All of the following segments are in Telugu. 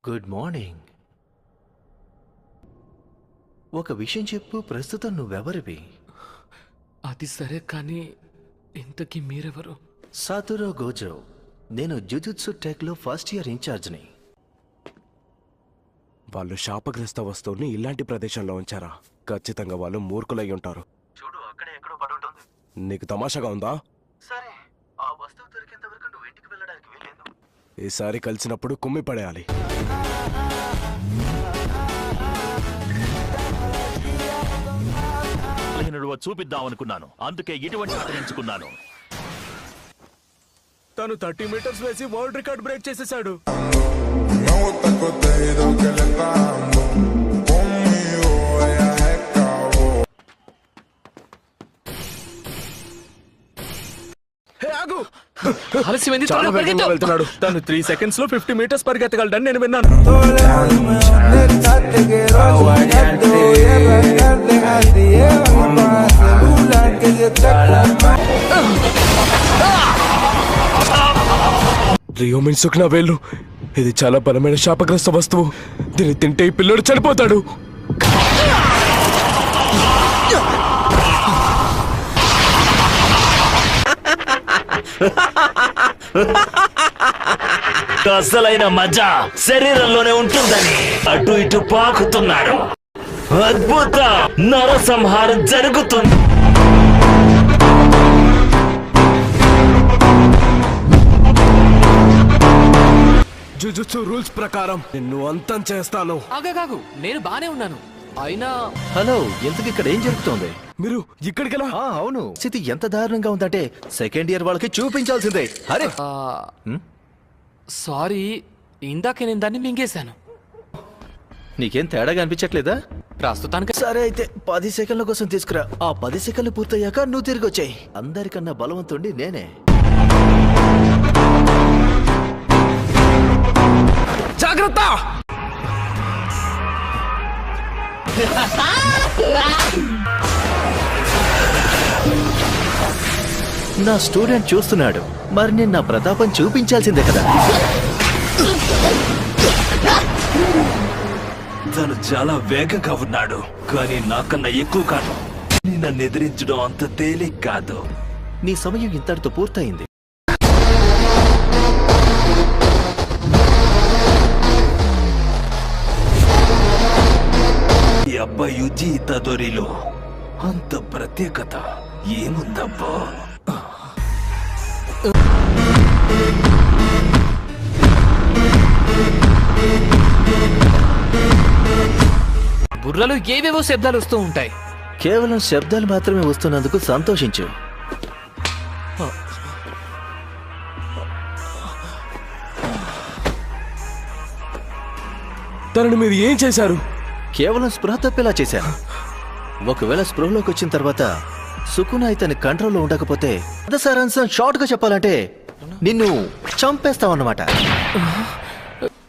Good morning. ఒక విషయం చెప్పు, ప్రస్తుతం నువ్వెవరివి? అది సరే కానీ ఇంతకీ మీరెవరు? సాతురో గోజో. నేను జుజుత్సు టెక్లో ఫస్ట్ ఇయర్ ఇన్ఛార్జ్ని. వాళ్ళు శాపగ్రస్త వస్తువుని ఇలాంటి ప్రదేశంలో ఉంచారా? ఖచ్చితంగా వాళ్ళు మూర్ఖులై ఉంటారు. చూడు, అక్కడే ఎక్కడో పడుంటుంది. నీకు తమాషాగా ఉందా? సరే, ఆ వస్తువు దొరికేంత వరకు నువ్వు ఇంటికి వెళ్ళడానికి వెళ్ళేను. ఈసారి కలిసినప్పుడు కుమ్మి పడేయాలి. చూపిద్దామనుకున్నాను, అందుకే ఇటువంటి ఆట ఎంచుకున్నాను. తను 30 మీటర్స్ వేసి వరల్డ్ రికార్డ్ బ్రేక్ చేసేసాడు. చాలా వేగంగా వెళ్తున్నాడు. తను 3 seconds లో 50 మీటర్స్ పరిగెత్తగలడని నేను విన్నాను. రియోమిన్ సుఖ్నా వేళ్ళు. ఇది చాలా బలమైన శాపగ్రస్త వస్తువు. దీన్ని తింటే ఈ పిల్లడు చనిపోతాడు. అసలైన మజా శరీరంలోనే ఉంటుందని అటు ఇటు పాకుతున్నాడు. అద్భుత నరసంహారం జరుగుతుంది. జుజుత్సు రూల్స్ ప్రకారం నిన్ను అంతం చేస్తాను. ఆగాగు, నేను బానే ఉన్నాను. అయినా హలో, ఎందుకు ఇక్కడ ఏం జరుగుతోంది? మీరు ఇక్కడికెలా? అవును, స్థితి ఎంత దారుణంగా ఉందంటే సెకండ్ ఇయర్ వాళ్ళకి చూపించాల్సిందే. అరే సారీ, ఇందాకే నేను దాన్ని మింగేశాను. నీకేం తేడాగా అనిపించట్లేదా? ప్రస్తుతానికి సరే అయితే 10 సెకండ్ల కోసం తీసుకురా. ఆ 10 సెకండ్లు పూర్తయ్యాక నువ్వు తిరిగి వచ్చాయి. అందరికన్నా బలవంతుండి నేనే. జాగ్రత్త! నా స్టూడెంట్ చూస్తున్నాడు, మరి నేను నా ప్రతాపం చూపించాల్సిందే కదా. తను చాలా వేగంగా ఉన్నాడు, కానీ నాకన్నా ఎక్కువ కాదు. నన్ను ఎదిరించడం అంత తేలిక కాదు. నీ సమయం ఇంతటితో పూర్తయింది. ఈ అబ్బాయి యుజి తదొరిలో అంత ప్రత్యేకత ఏముందబ్బా? బుర్రలో ఏవేవో శబ్దాలు వస్తూ ఉంటాయి. కేవలం శబ్దాలు మాత్రమే వస్తున్నందుకు సంతోషించు. తనని మీరు ఏం చేశారు? కేవలం స్పృహ తప్పేలా చేశాను. ఒకవేళ స్పృహలోకి వచ్చిన తర్వాత సుకునా ఇతని కంట్రోల్లో ఉండకపోతే సారాంశం షార్ట్ గా చెప్పాలంటే నిన్ను చంపేస్తావన్నమాట.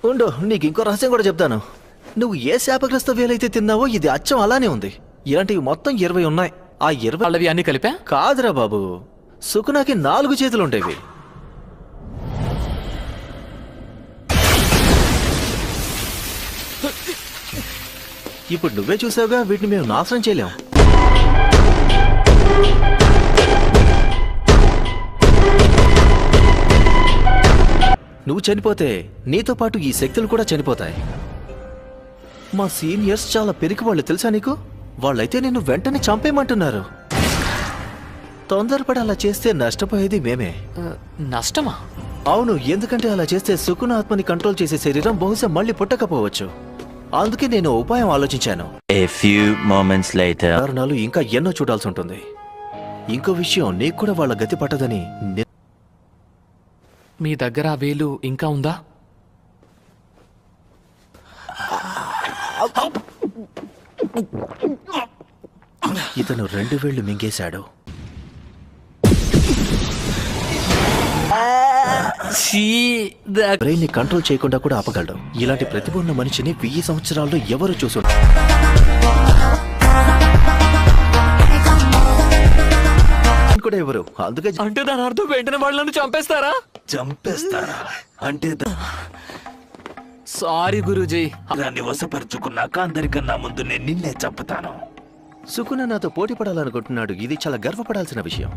ఉండు, నీకు ఇంకో రహస్యం కూడా చెప్తాను. నువ్వు ఏ శాపగ్రస్త వేలైతే తిన్నావో ఇది అచ్చం అలానే ఉంది. ఇలాంటివి మొత్తం 20 ఉన్నాయి. ఆ 20 వాళ్ళవి అన్ని కలిపా? కాదురా బాబు, సుకునాకి 4 చేతులు ఉండేవి. ఇప్పుడు నువ్వే చూసావుగా, వీటిని మేము నాశనం చేయలేం. నువ్వు చనిపోతే నీతో పాటు ఈ శక్తులు కూడా చనిపోతాయి. మా సీనియర్స్ చాలా పెరిగివాళ్ళు తెలుసా నీకు? వాళ్ళైతే నిన్ను వెంటనే చంపేయమంటున్నారు. తొందరపడి అలా చేస్తే నష్టపోయేది మేమే. నష్టమా? అవును, ఎందుకంటే అలా చేస్తే సుకున ఆత్మని కంట్రోల్ చేసే శరీరం బహుశా మళ్ళీ పుట్టకపోవచ్చు. అందుకే నేను ఉపాయం ఆలోచించాను. A few moments later. కారణాలు ఇంకా ఎన్నో చూడాల్సి ఉంటుంది. ఇంకో విషయం, నీకు కూడా వాళ్ళ గతి పట్టదని. మీ దగ్గర ఆ వేలు ఇంకా ఉందా? ఇతను 2 వేళ్లు మింగేశాడు. బ్రెయిన్ ని కంట్రోల్ చేయకుండా కూడా ఆపగలడు. ఇలాంటి ప్రతిభ ఉన్న మనిషిని 1000 సంవత్సరాల్లో ఎవరు చూసుంటారు? కూడా ఎవరు? అందుకే అంటే దాని అర్థం వెంటనే వాళ్ళను చంపేస్తారా? చంపేస్తారా అంటే సారీ గురూజీ. దాన్ని వశపరుచుకున్నాక అందరికన్నా ముందు నేను నిన్నే చంపుతాను. సుకున నాతో పోటీ పడాలనుకుంటున్నాడు. ఇది చాలా గర్వపడాల్సిన విషయం.